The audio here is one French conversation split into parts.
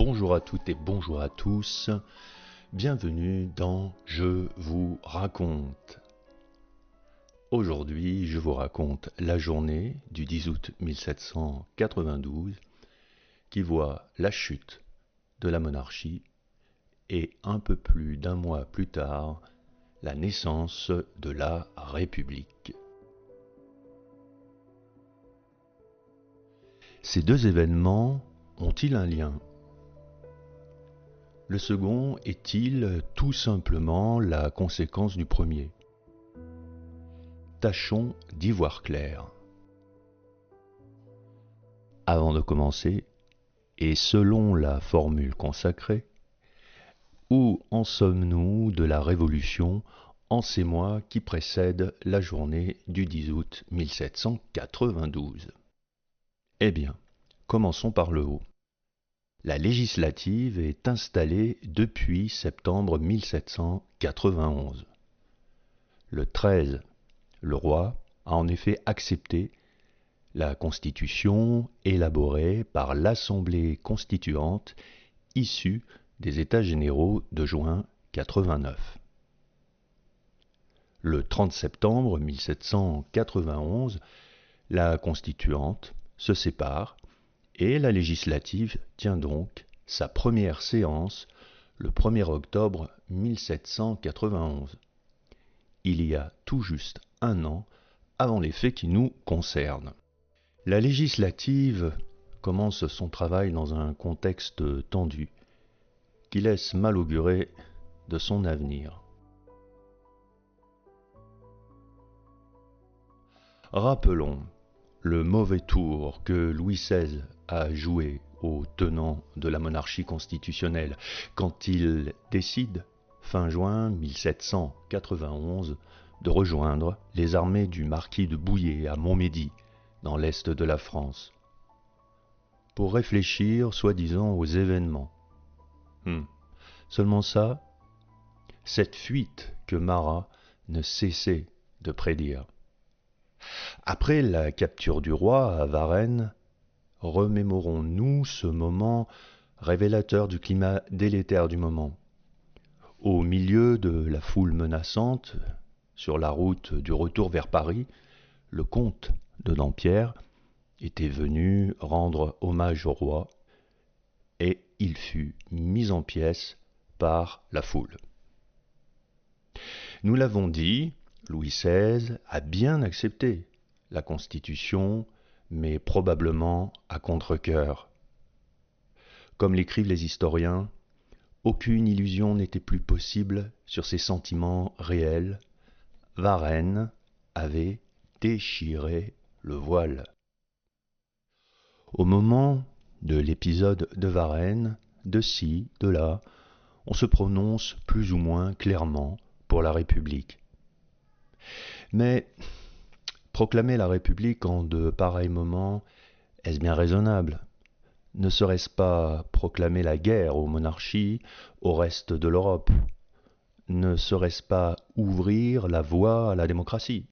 Bonjour à toutes et bonjour à tous, bienvenue dans Je vous raconte. Aujourd'hui, je vous raconte la journée du 10 août 1792 qui voit la chute de la monarchie et un peu plus d'un mois plus tard, la naissance de la République. Ces deux événements ont-ils un lien ? Le second est-il tout simplement la conséquence du premier ? Tâchons d'y voir clair. Avant de commencer, et selon la formule consacrée, où en sommes-nous de la Révolution en ces mois qui précèdent la journée du 10 août 1792 ? Eh bien, commençons par le haut. La législative est installée depuis septembre 1791. Le 13, le roi a en effet accepté la constitution élaborée par l'Assemblée constituante issue des États généraux de juin 89. Le 30 septembre 1791, la constituante se sépare et la législative tient donc sa première séance le 1er octobre 1791. Il y a tout juste un an avant les faits qui nous concernent. La législative commence son travail dans un contexte tendu qui laisse mal augurer de son avenir. Rappelons le mauvais tour que Louis XVI a joué aux tenants de la monarchie constitutionnelle quand il décide, fin juin 1791, de rejoindre les armées du marquis de Bouillé à Montmédy, dans l'est de la France, pour réfléchir, soi-disant, aux événements. Seulement ça, cette fuite que Marat ne cessait de prédire. Après la capture du roi à Varennes, remémorons-nous ce moment révélateur du climat délétère du moment. Au milieu de la foule menaçante, sur la route du retour vers Paris, le comte de Dampierre était venu rendre hommage au roi et il fut mis en pièces par la foule. Nous l'avons dit, Louis XVI a bien accepté la Constitution, mais probablement à contre-cœur. Comme l'écrivent les historiens, aucune illusion n'était plus possible sur ses sentiments réels. Varennes avait déchiré le voile. Au moment de l'épisode de Varennes, de ci, de là, on se prononce plus ou moins clairement pour la République. Mais proclamer la République en de pareils moments, est-ce bien raisonnable ? Ne serait-ce pas proclamer la guerre aux monarchies, au reste de l'Europe ? Ne serait-ce pas ouvrir la voie à la démocratie ?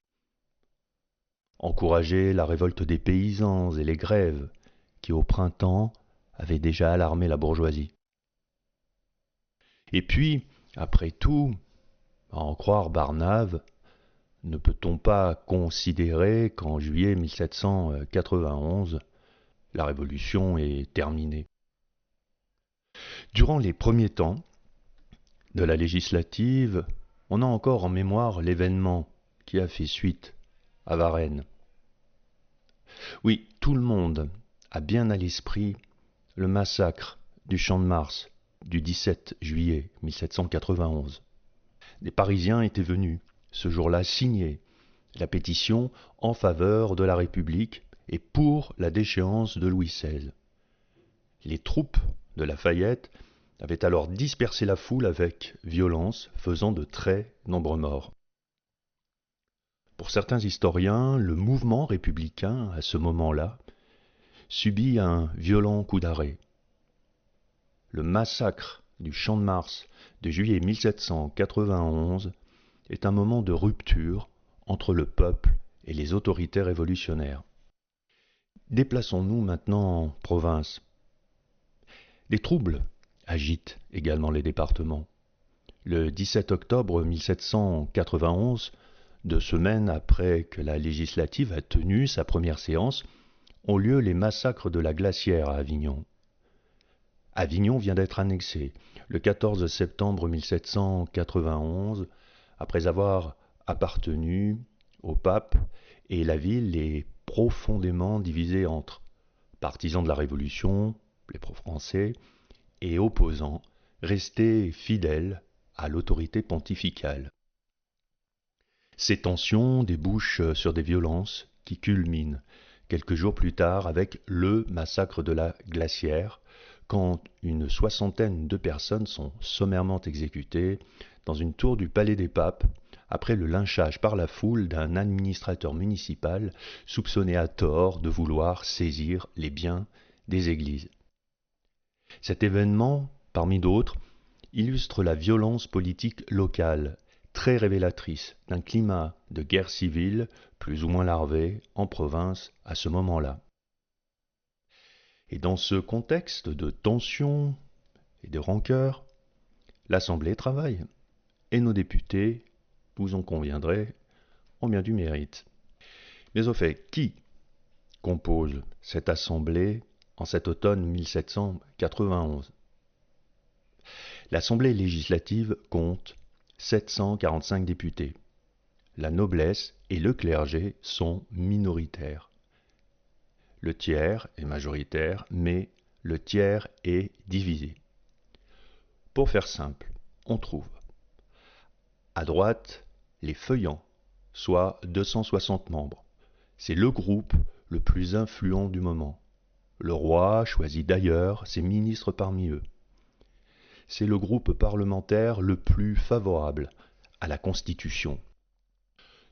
Encourager la révolte des paysans et les grèves qui, au printemps, avaient déjà alarmé la bourgeoisie. Et puis, après tout, à en croire Barnave, ne peut-on pas considérer qu'en juillet 1791, la Révolution est terminée ? Durant les premiers temps de la législative, on a encore en mémoire l'événement qui a fait suite à Varennes. Oui, tout le monde a bien à l'esprit le massacre du Champ de Mars du 17 juillet 1791. Des Parisiens étaient venus ce jour-là signer la pétition en faveur de la République et pour la déchéance de Louis XVI. Les troupes de Lafayette avaient alors dispersé la foule avec violence, faisant de très nombreux morts. Pour certains historiens, le mouvement républicain, à ce moment-là, subit un violent coup d'arrêt. Le massacre du Champ de Mars de juillet 1791 est un moment de rupture entre le peuple et les autorités révolutionnaires. Déplaçons-nous maintenant en province. Des troubles agitent également les départements. Le 17 octobre 1791, 2 semaines après que la législative a tenu sa première séance, ont lieu les massacres de la Glacière à Avignon. Avignon vient d'être annexée le 14 septembre 1791, après avoir appartenu au pape, et la ville est profondément divisée entre partisans de la Révolution, les pro-français, et opposants, restés fidèles à l'autorité pontificale. Ces tensions débouchent sur des violences qui culminent quelques jours plus tard avec le massacre de la Glacière, quand une soixantaine de personnes sont sommairement exécutées dans une tour du Palais des Papes après le lynchage par la foule d'un administrateur municipal soupçonné à tort de vouloir saisir les biens des églises. Cet événement, parmi d'autres, illustre la violence politique locale, très révélatrice d'un climat de guerre civile plus ou moins larvé en province à ce moment-là. Et dans ce contexte de tension et de rancœur, l'Assemblée travaille, et nos députés, vous en conviendrez, ont bien du mérite. Mais au fait, qui compose cette Assemblée en cet automne 1791 ? L'Assemblée législative compte 745 députés. La noblesse et le clergé sont minoritaires. Le tiers est majoritaire, mais le tiers est divisé. Pour faire simple, on trouve à droite les feuillants, soit 260 membres. C'est le groupe le plus influent du moment. Le roi choisit d'ailleurs ses ministres parmi eux. C'est le groupe parlementaire le plus favorable à la Constitution.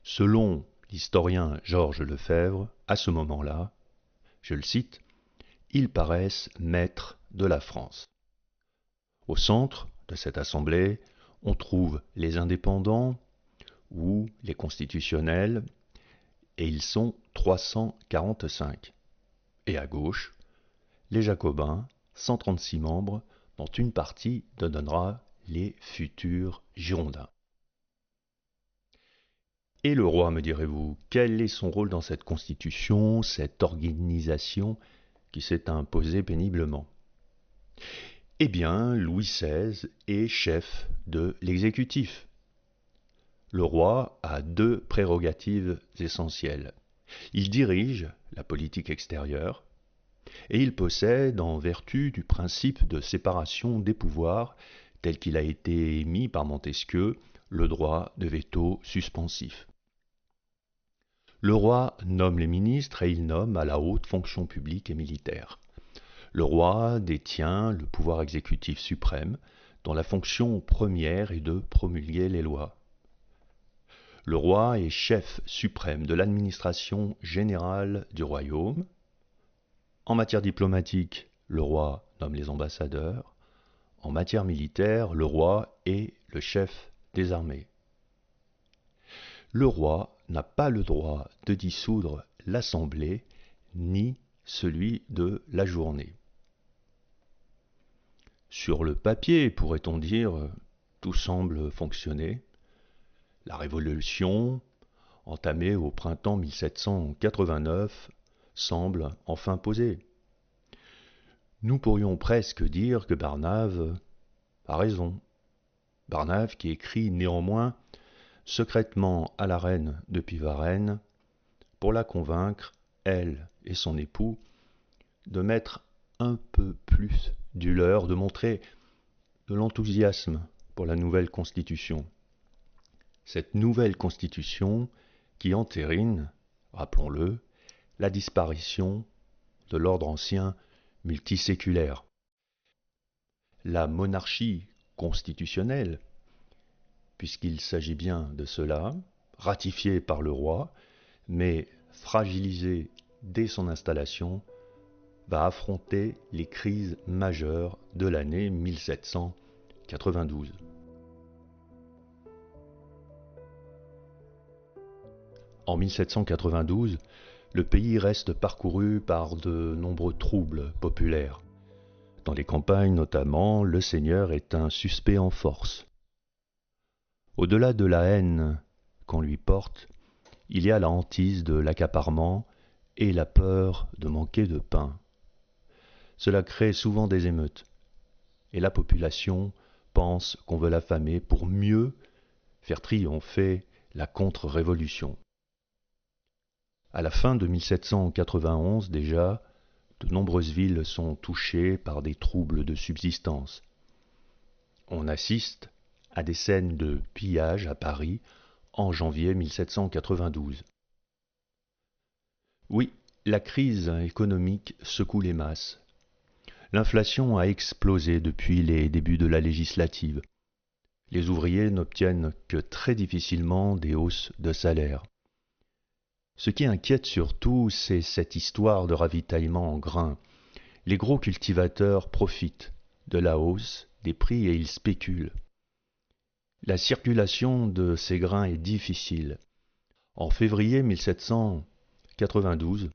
Selon l'historien Georges Lefebvre, à ce moment-là, je le cite, « Ils paraissent maîtres de la France ». Au centre de cette assemblée, on trouve les indépendants ou les constitutionnels, et ils sont 345. Et à gauche, les jacobins, 136 membres, dont une partie donnera les futurs girondins. Et le roi, me direz-vous, quel est son rôle dans cette constitution, cette organisation qui s'est imposée péniblement ? Eh bien, Louis XVI est chef de l'exécutif. Le roi a 2 prérogatives essentielles. Il dirige la politique extérieure et il possède, en vertu du principe de séparation des pouvoirs tel qu'il a été émis par Montesquieu, le droit de veto suspensif. Le roi nomme les ministres et il nomme à la haute fonction publique et militaire. Le roi détient le pouvoir exécutif suprême, dont la fonction première est de promulguer les lois. Le roi est chef suprême de l'administration générale du royaume. En matière diplomatique, le roi nomme les ambassadeurs. En matière militaire, le roi est le chef des armées. Le roi n'a pas le droit de dissoudre l'Assemblée ni celui de la journée. Sur le papier, pourrait-on dire, tout semble fonctionner. La Révolution, entamée au printemps 1789, semble enfin posée. Nous pourrions presque dire que Barnave a raison. Barnave qui écrit néanmoins secrètement à la reine depuis Varennes pour la convaincre, elle et son époux, de mettre un peu plus du leur, de montrer de l'enthousiasme pour la nouvelle constitution. Cette nouvelle constitution qui entérine, rappelons-le, la disparition de l'ordre ancien multiséculaire. La monarchie constitutionnelle, puisqu'il s'agit bien de cela, ratifiée par le roi, mais fragilisée dès son installation, va affronter les crises majeures de l'année 1792. En 1792, le pays reste parcouru par de nombreux troubles populaires. Dans les campagnes notamment, le seigneur est un suspect en force. Au-delà de la haine qu'on lui porte, il y a la hantise de l'accaparement et la peur de manquer de pain. Cela crée souvent des émeutes, et la population pense qu'on veut l'affamer pour mieux faire triompher la contre-révolution. À la fin de 1791 déjà, de nombreuses villes sont touchées par des troubles de subsistance. On assiste à des scènes de pillage à Paris en janvier 1792. Oui, la crise économique secoue les masses. L'inflation a explosé depuis les débuts de la législative. Les ouvriers n'obtiennent que très difficilement des hausses de salaire. Ce qui inquiète surtout, c'est cette histoire de ravitaillement en grains. Les gros cultivateurs profitent de la hausse des prix et ils spéculent. La circulation de ces grains est difficile. En février 1792,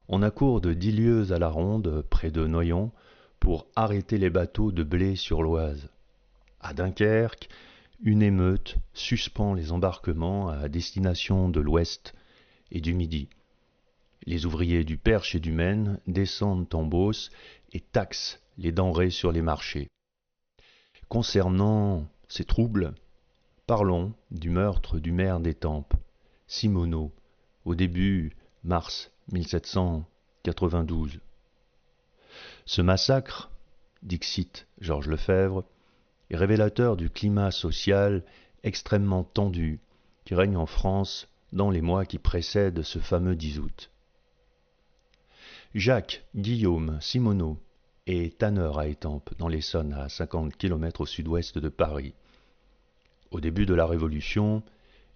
on accourt de 10 lieues à la ronde, près de Noyon, pour arrêter les bateaux de blé sur l'Oise. À Dunkerque, une émeute suspend les embarquements à destination de l'Ouest et du Midi. Les ouvriers du Perche et du Maine descendent en Beauce et taxent les denrées sur les marchés. Concernant ces troubles, parlons du meurtre du maire d'Étampes, Simoneau, au début mars 1792. Ce massacre, dixit Georges Lefebvre, est révélateur du climat social extrêmement tendu qui règne en France dans les mois qui précèdent ce fameux 10 août. Jacques Guillaume Simoneau est tanneur à Étampes, dans l'Essonne, à 50 km au sud-ouest de Paris. Au début de la Révolution,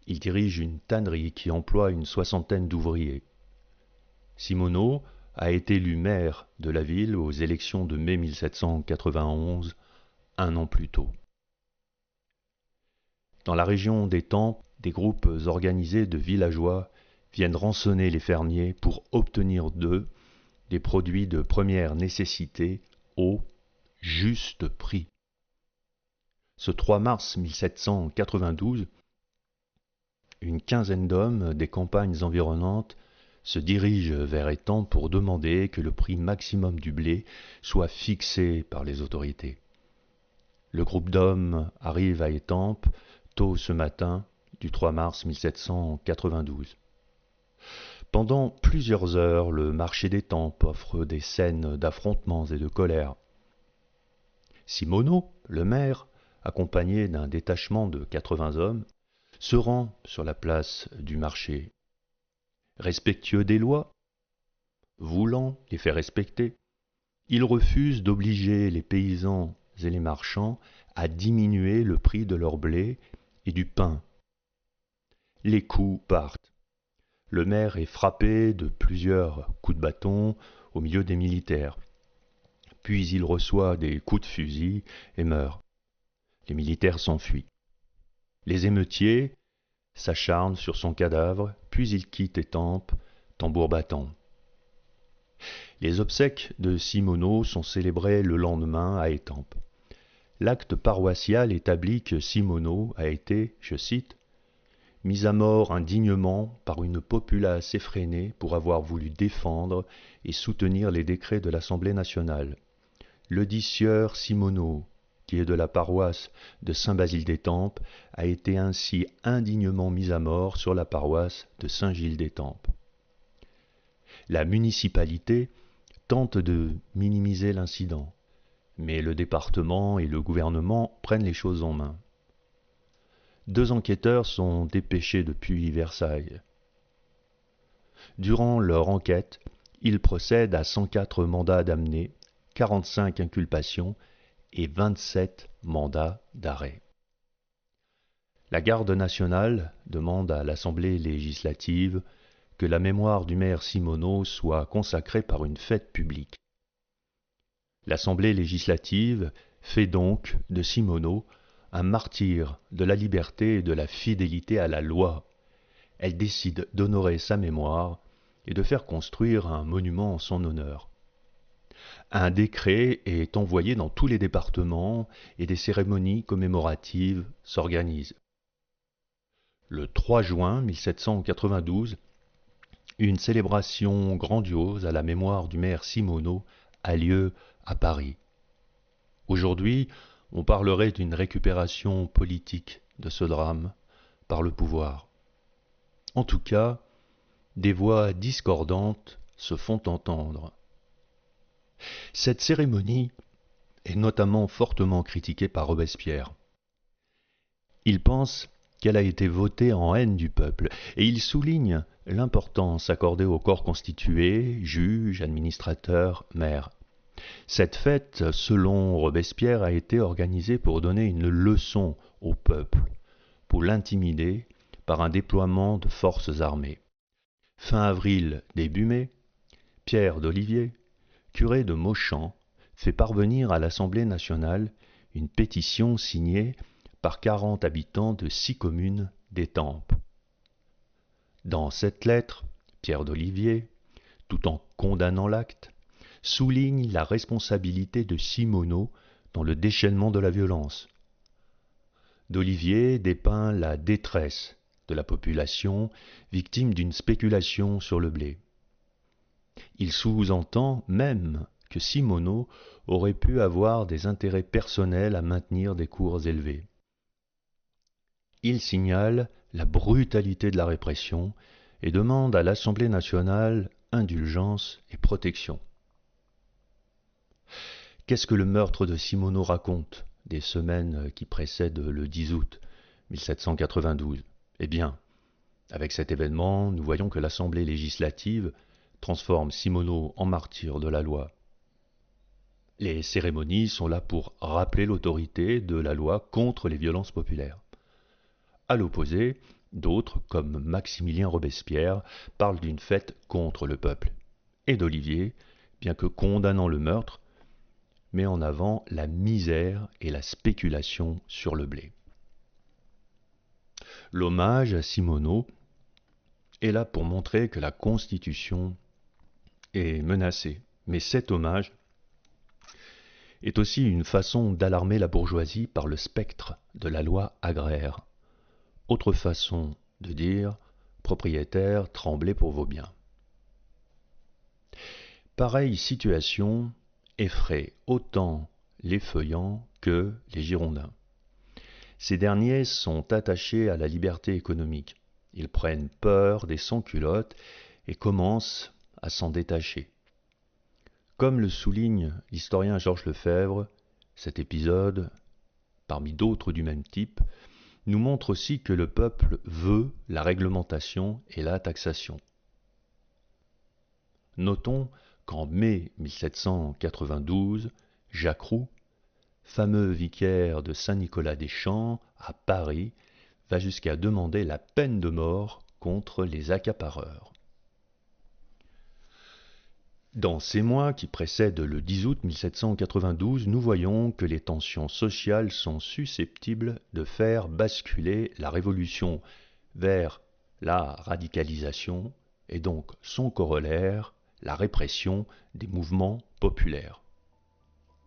il dirige une tannerie qui emploie une soixantaine d'ouvriers. Simoneau a été élu maire de la ville aux élections de mai 1791, un an plus tôt. Dans la région d'Étampes, des groupes organisés de villageois viennent rançonner les fermiers pour obtenir d'eux des produits de première nécessité au juste prix. Ce 3 mars 1792, une quinzaine d'hommes des campagnes environnantes se dirigent vers Étampes pour demander que le prix maximum du blé soit fixé par les autorités. Le groupe d'hommes arrive à Étampes tôt ce matin du 3 mars 1792. Pendant plusieurs heures, le marché d'Étampes offre des scènes d'affrontements et de colère. Simoneau, le maire, accompagné d'un détachement de 80 hommes, se rend sur la place du marché. Respectueux des lois, voulant les faire respecter, il refuse d'obliger les paysans et les marchands à diminuer le prix de leur blé et du pain. Les coups partent. Le maire est frappé de plusieurs coups de bâton au milieu des militaires. Puis il reçoit des coups de fusil et meurt. Les militaires s'enfuient. Les émeutiers s'acharnent sur son cadavre, puis ils quittent Étampes, tambour battant. Les obsèques de Simoneau sont célébrées le lendemain à Étampes. L'acte paroissial établit que Simoneau a été, je cite, « mis à mort indignement par une populace effrénée pour avoir voulu défendre et soutenir les décrets de l'Assemblée nationale. Le dit sieur Simoneau, qui est de la paroisse de Saint-Basile d'Étampes, a été ainsi indignement mis à mort sur la paroisse de Saint-Gilles d'Étampes. » La municipalité tente de minimiser l'incident, mais le département et le gouvernement prennent les choses en main. 2 enquêteurs sont dépêchés depuis Versailles. Durant leur enquête, ils procèdent à 104 mandats d'amener, 45 inculpations et 27 mandats d'arrêt. La garde nationale demande à l'Assemblée législative que la mémoire du maire Simoneau soit consacrée par une fête publique. L'Assemblée législative fait donc de Simoneau un martyr de la liberté et de la fidélité à la loi. Elle décide d'honorer sa mémoire et de faire construire un monument en son honneur. Un décret est envoyé dans tous les départements et des cérémonies commémoratives s'organisent. Le 3 juin 1792, une célébration grandiose à la mémoire du maire Simonot a lieu à Paris. Aujourd'hui, on parlerait d'une récupération politique de ce drame par le pouvoir. En tout cas, des voix discordantes se font entendre. Cette cérémonie est notamment fortement critiquée par Robespierre. Il pense qu'elle a été votée en haine du peuple et il souligne l'importance accordée au corps constitué, juges, administrateurs, maires. Cette fête, selon Robespierre, a été organisée pour donner une leçon au peuple, pour l'intimider par un déploiement de forces armées. Fin avril, début mai, Pierre d'Olivier, curé de Mauchamp, fait parvenir à l'Assemblée nationale une pétition signée par 40 habitants de 6 communes d'Étampes. Dans cette lettre, Pierre d'Olivier, tout en condamnant l'acte, souligne la responsabilité de Simonot dans le déchaînement de la violence. D'Olivier dépeint la détresse de la population victime d'une spéculation sur le blé. Il sous-entend même que Simonot aurait pu avoir des intérêts personnels à maintenir des cours élevés. Il signale la brutalité de la répression et demande à l'Assemblée nationale indulgence et protection. Qu'est-ce que le meurtre de Simonot raconte des semaines qui précèdent le 10 août 1792 ? Eh bien, avec cet événement, nous voyons que l'Assemblée législative transforme Simonot en martyr de la loi. Les cérémonies sont là pour rappeler l'autorité de la loi contre les violences populaires. À l'opposé, d'autres, comme Maximilien Robespierre, parlent d'une fête contre le peuple. Et d'Olivier, bien que condamnant le meurtre, met en avant la misère et la spéculation sur le blé. L'hommage à Simonot est là pour montrer que la Constitution est menacée. Mais cet hommage est aussi une façon d'alarmer la bourgeoisie par le spectre de la loi agraire. Autre façon de dire « propriétaires, tremblez pour vos biens ». Pareille situation effraie autant les feuillants que les Girondins. Ces derniers sont attachés à la liberté économique. Ils prennent peur des sans-culottes et commencent à s'en détacher. Comme le souligne l'historien Georges Lefebvre, cet épisode, parmi d'autres du même type, nous montre aussi que le peuple veut la réglementation et la taxation. Notons qu'en mai 1792, Jacques Roux, fameux vicaire de Saint-Nicolas-des-Champs à Paris, va jusqu'à demander la peine de mort contre les accapareurs. Dans ces mois qui précèdent le 10 août 1792, nous voyons que les tensions sociales sont susceptibles de faire basculer la Révolution vers la radicalisation et donc son corollaire, la répression des mouvements populaires.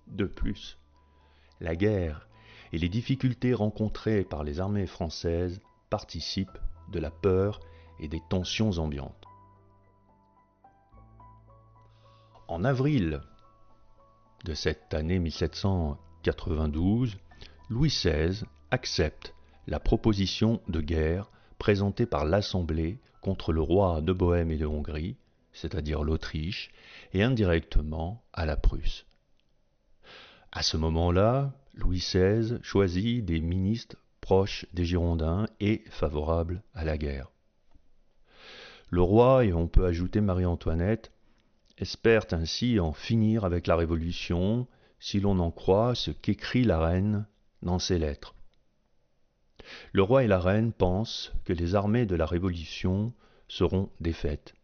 De plus, la guerre et les difficultés rencontrées par les armées françaises participent de la peur et des tensions ambiantes. En avril de cette année 1792, Louis XVI accepte la proposition de guerre présentée par l'Assemblée contre le roi de Bohême et de Hongrie, c'est-à-dire l'Autriche, et indirectement à la Prusse. À ce moment-là, Louis XVI choisit des ministres proches des Girondins et favorables à la guerre. Le roi, et on peut ajouter Marie-Antoinette, espèrent ainsi en finir avec la Révolution, si l'on en croit ce qu'écrit la reine dans ses lettres. Le roi et la reine pensent que les armées de la Révolution seront défaites.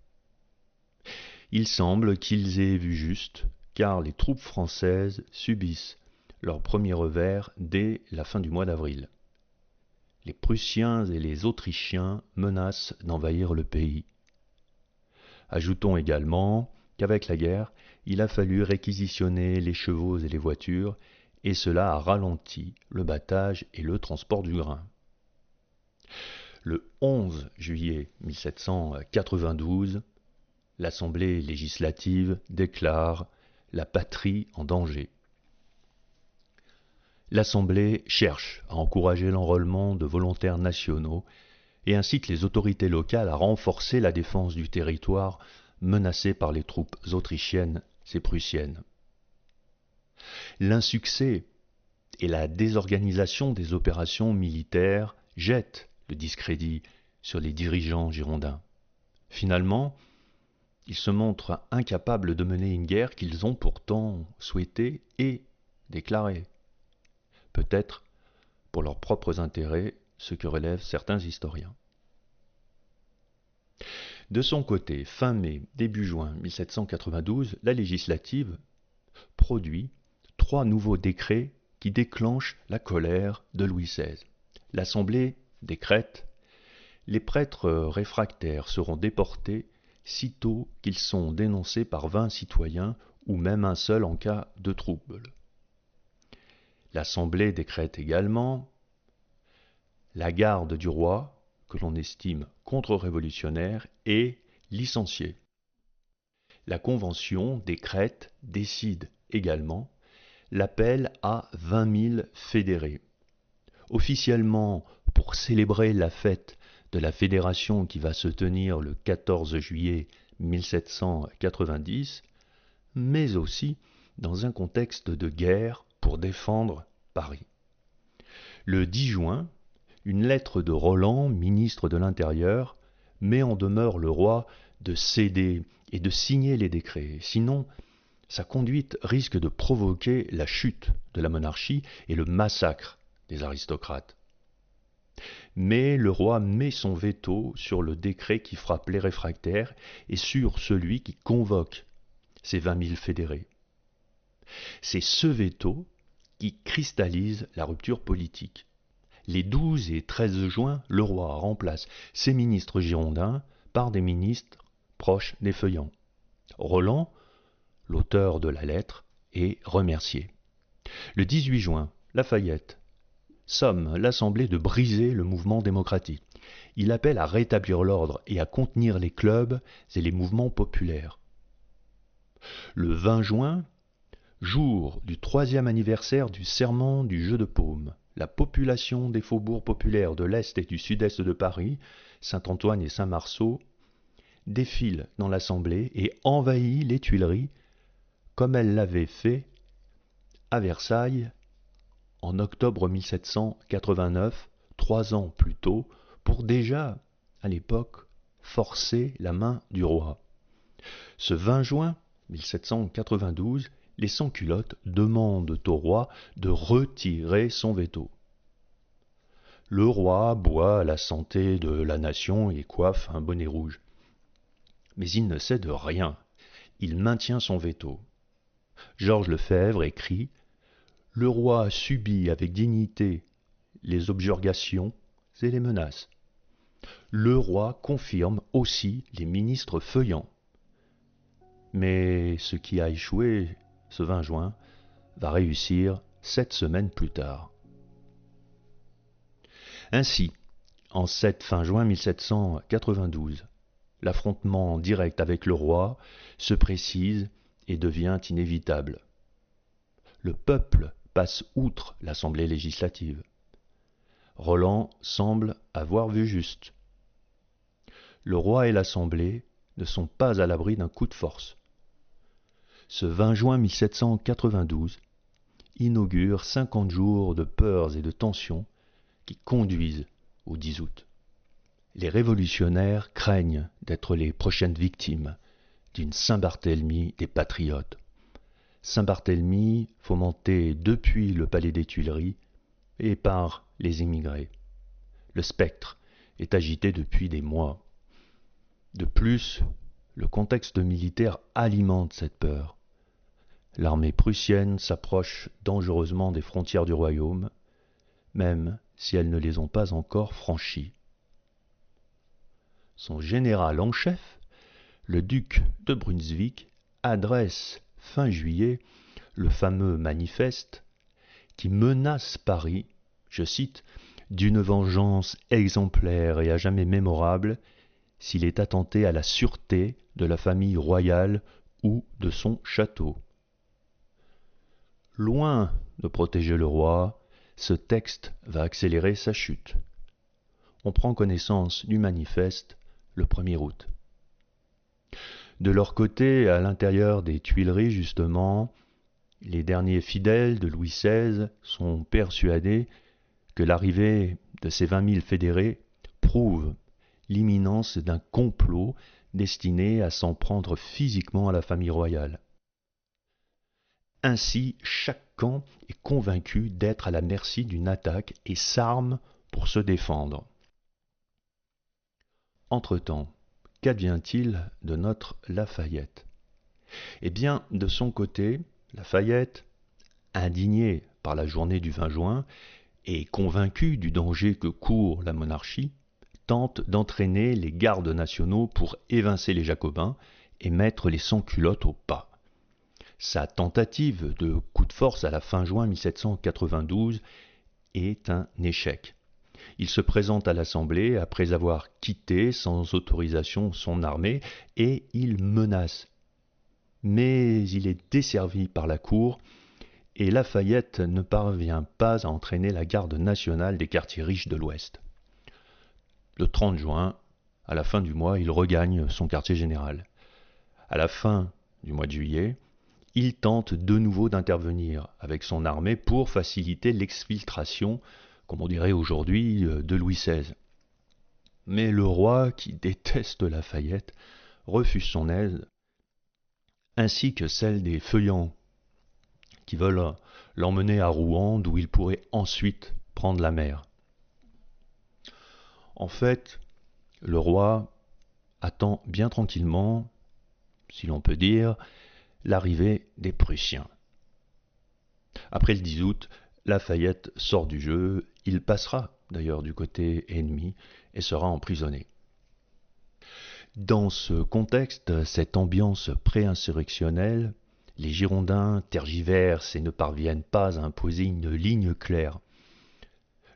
Il semble qu'ils aient vu juste, car les troupes françaises subissent leur premier revers dès la fin du mois d'avril. Les Prussiens et les Autrichiens menacent d'envahir le pays. Ajoutons également qu'avec la guerre, il a fallu réquisitionner les chevaux et les voitures, et cela a ralenti le battage et le transport du grain. Le 11 juillet 1792, l'Assemblée législative déclare la patrie en danger. L'Assemblée cherche à encourager l'enrôlement de volontaires nationaux et incite les autorités locales à renforcer la défense du territoire menacé par les troupes autrichiennes et prussiennes. L'insuccès et la désorganisation des opérations militaires jettent le discrédit sur les dirigeants girondins. Finalement, ils se montrent incapables de mener une guerre qu'ils ont pourtant souhaitée et déclarée. Peut-être pour leurs propres intérêts, ce que relèvent certains historiens. De son côté, fin mai, début juin 1792, la législative produit 3 nouveaux décrets qui déclenchent la colère de Louis XVI. L'Assemblée décrète « Les prêtres réfractaires seront déportés sitôt qu'ils sont dénoncés par 20 citoyens ou même un seul en cas de trouble. » L'Assemblée décrète également la garde du roi, que l'on estime contre-révolutionnaire, est licenciée. La Convention décide également l'appel à 20 000 fédérés. Officiellement, pour célébrer la fête de la Fédération qui va se tenir le 14 juillet 1790, mais aussi dans un contexte de guerre pour défendre Paris. Le 10 juin, une lettre de Roland, ministre de l'Intérieur, met en demeure le roi de céder et de signer les décrets, sinon sa conduite risque de provoquer la chute de la monarchie et le massacre des aristocrates. Mais le roi met son veto sur le décret qui frappe les réfractaires et sur celui qui convoque ces 20 000 fédérés. C'est ce veto qui cristallise la rupture politique. Les 12 et 13 juin, le roi remplace ses ministres girondins par des ministres proches des feuillants. Roland, l'auteur de la lettre, est remercié. Le 18 juin, Lafayette somme l'Assemblée de briser le mouvement démocratique. Il appelle à rétablir l'ordre et à contenir les clubs et les mouvements populaires. Le 20 juin, jour du 3e anniversaire du serment du jeu de paume, la population des faubourgs populaires de l'Est et du Sud-Est de Paris, Saint-Antoine et Saint-Marceau, défile dans l'Assemblée et envahit les Tuileries comme elle l'avait fait à Versailles en octobre 1789, 3 ans plus tôt, pour déjà, à l'époque, forcer la main du roi. Ce 20 juin 1792, les sans-culottes demandent au roi de retirer son veto. Le roi boit à la santé de la nation et coiffe un bonnet rouge. Mais il ne cède rien. Il maintient son veto. Georges Lefebvre écrit « Le roi subit avec dignité les objurgations et les menaces. Le roi confirme aussi les ministres feuillants. Mais ce qui a échoué ce 20 juin va réussir 7 semaines plus tard. » Ainsi, en cette fin juin 1792, l'affrontement direct avec le roi se précise et devient inévitable. Le peuple passe outre l'Assemblée législative. Roland semble avoir vu juste. Le roi et l'Assemblée ne sont pas à l'abri d'un coup de force. Ce 20 juin 1792 inaugure 50 jours de peurs et de tensions qui conduisent au 10 août. Les révolutionnaires craignent d'être les prochaines victimes d'une Saint-Barthélemy des patriotes. Saint-Barthélemy fomenté depuis le palais des Tuileries et par les immigrés. Le spectre est agité depuis des mois. De plus, le contexte militaire alimente cette peur. L'armée prussienne s'approche dangereusement des frontières du royaume, même si elles ne les ont pas encore franchies. Son général en chef, le duc de Brunswick, adresse fin juillet le fameux manifeste qui menace Paris, je cite, d'une vengeance exemplaire et à jamais mémorable s'il est attenté à la sûreté de la famille royale ou de son château. Loin de protéger le roi, ce texte va accélérer sa chute. On prend connaissance du manifeste le 1er août. De leur côté, à l'intérieur des Tuileries, justement, les derniers fidèles de Louis XVI sont persuadés que l'arrivée de ces 20 000 fédérés prouve l'imminence d'un complot destiné à s'en prendre physiquement à la famille royale. Ainsi, chaque camp est convaincu d'être à la merci d'une attaque et s'arme pour se défendre. Entre-temps, qu'advient-il de notre Lafayette? Eh bien, de son côté, Lafayette, indigné par la journée du 20 juin et convaincu du danger que court la monarchie, tente d'entraîner les gardes nationaux pour évincer les Jacobins et mettre les sans-culottes au pas. Sa tentative de coup de force à la fin juin 1792 est un échec. Il se présente à l'Assemblée après avoir quitté sans autorisation son armée et il menace. Mais il est desservi par la cour et Lafayette ne parvient pas à entraîner la garde nationale des quartiers riches de l'Ouest. Le 30 juin, à la fin du mois, il regagne son quartier général. À la fin du mois de juillet, il tente de nouveau d'intervenir avec son armée pour faciliter l'exfiltration, comme on dirait aujourd'hui, de Louis XVI. Mais le roi, qui déteste Lafayette, refuse son aide, ainsi que celle des feuillants qui veulent l'emmener à Rouen, d'où il pourrait ensuite prendre la mer. En fait, le roi attend bien tranquillement, si l'on peut dire, l'arrivée des Prussiens. Après le 10 août, Lafayette sort du jeu, il passera d'ailleurs du côté ennemi et sera emprisonné. Dans ce contexte, cette ambiance pré-insurrectionnelle, les Girondins tergiversent et ne parviennent pas à imposer une ligne claire.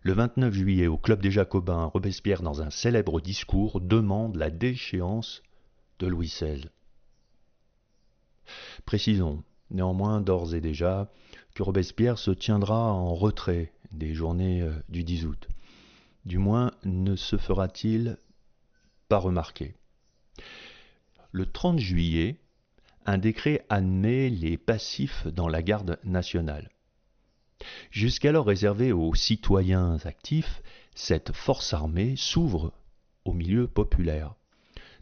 Le 29 juillet, au Club des Jacobins, Robespierre, dans un célèbre discours, demande la déchéance de Louis XVI. Précisons néanmoins d'ores et déjà que Robespierre se tiendra en retrait des journées du 10 août. Du moins ne se fera-t-il pas remarquer. Le 30 juillet, un décret admet les passifs dans la garde nationale. Jusqu'alors réservée aux citoyens actifs, cette force armée s'ouvre au milieu populaire.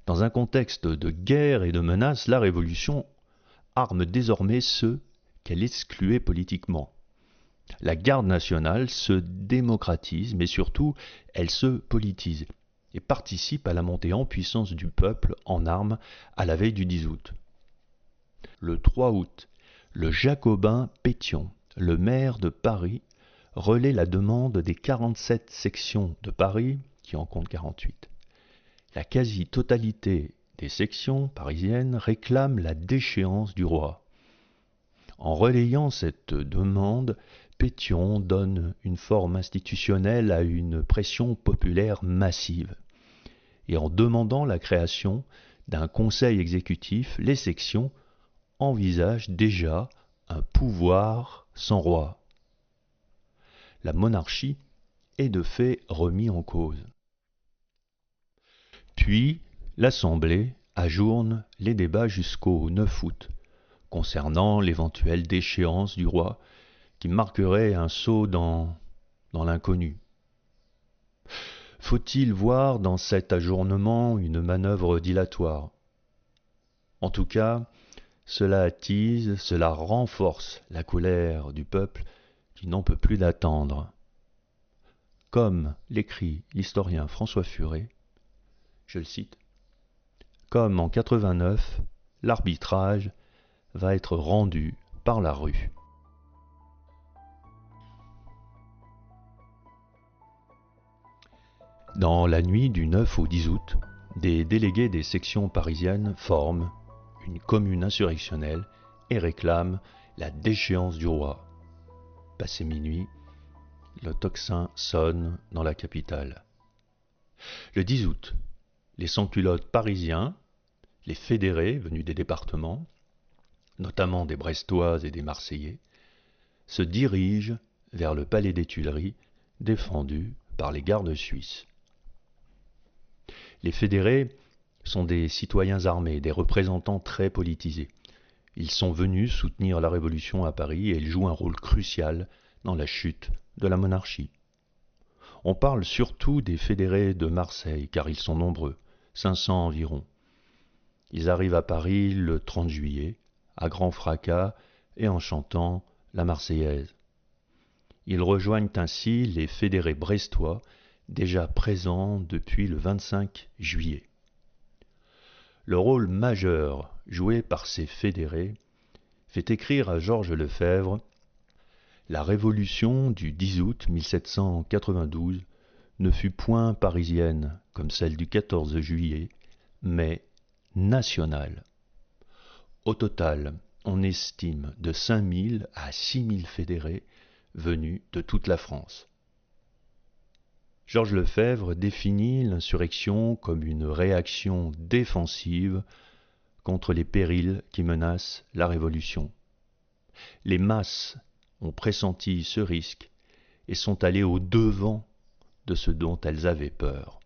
Dans un contexte de guerre et de menace, la Révolution arme désormais ceux qu'elle excluait politiquement. La garde nationale se démocratise, mais surtout, elle se politise et participe à la montée en puissance du peuple en armes à la veille du 10 août. Le 3 août, le Jacobin Pétion, le maire de Paris, relaie la demande des 47 sections de Paris, qui en comptent 48. La quasi-totalité des sections parisiennes réclament la déchéance du roi. En relayant cette demande, Pétion donne une forme institutionnelle à une pression populaire massive. Et en demandant la création d'un conseil exécutif, les sections envisagent déjà un pouvoir sans roi. La monarchie est de fait remise en cause. Puis, l'Assemblée ajourne les débats jusqu'au 9 août, concernant l'éventuelle déchéance du roi, qui marquerait un saut dans l'inconnu. Faut-il voir dans cet ajournement une manœuvre dilatoire? En tout cas, cela attise, cela renforce la colère du peuple qui n'en peut plus d'attendre. Comme l'écrit l'historien François Furet, je le cite, « Comme en 89, l'arbitrage va être rendu par la rue. » Dans la nuit du 9 au 10 août, des délégués des sections parisiennes forment une commune insurrectionnelle et réclament la déchéance du roi. Passé minuit, le tocsin sonne dans la capitale. Le 10 août, les sans-culottes parisiens, les fédérés venus des départements, notamment des Brestois et des Marseillais, se dirigent vers le palais des Tuileries, défendu par les gardes suisses. Les fédérés sont des citoyens armés, des représentants très politisés. Ils sont venus soutenir la Révolution à Paris et ils jouent un rôle crucial dans la chute de la monarchie. On parle surtout des fédérés de Marseille, car ils sont nombreux, 500 environ. Ils arrivent à Paris le 30 juillet, à grand fracas et en chantant la Marseillaise. Ils rejoignent ainsi les fédérés brestois, déjà présents depuis le 25 juillet. Le rôle majeur joué par ces fédérés fait écrire à Georges Lefebvre « La révolution du 10 août 1792 ne fut point parisienne comme celle du 14 juillet, mais nationale. Au total, on estime de 5000 à 6000 fédérés venus de toute la France. » Georges Lefebvre définit l'insurrection comme une réaction défensive contre les périls qui menacent la Révolution. Les masses ont pressenti ce risque et sont allées au-devant de ce dont elles avaient peur.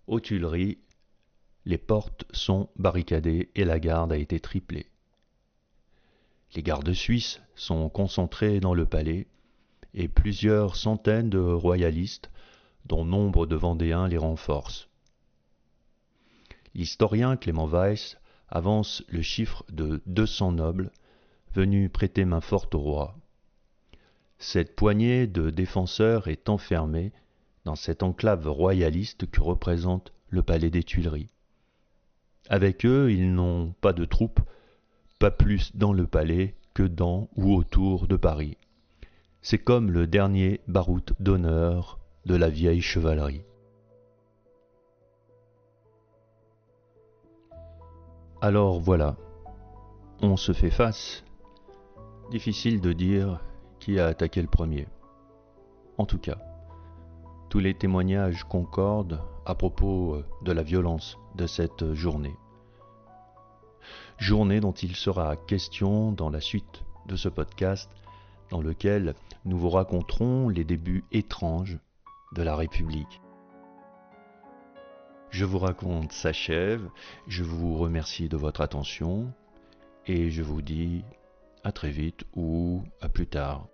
Aux Tuileries, les portes sont barricadées et la garde a été triplée. Les gardes suisses sont concentrés dans le palais et plusieurs centaines de royalistes, dont nombre de Vendéens, les renforcent. L'historien Clément Weiss avance le chiffre de 200 nobles venus prêter main forte au roi. Cette poignée de défenseurs est enfermée dans cette enclave royaliste que représente le palais des Tuileries. Avec eux, ils n'ont pas de troupes, pas plus dans le palais que dans ou autour de Paris. C'est comme le dernier barout d'honneur de la vieille chevalerie. Alors voilà, on se fait face. Difficile de dire qui a attaqué le premier. En tout cas, tous les témoignages concordent à propos de la violence de cette journée. Journée dont il sera question dans la suite de ce podcast, dans lequel nous vous raconterons les débuts étranges de la République. Je vous raconte s'achève, je vous remercie de votre attention et je vous dis à très vite ou à plus tard.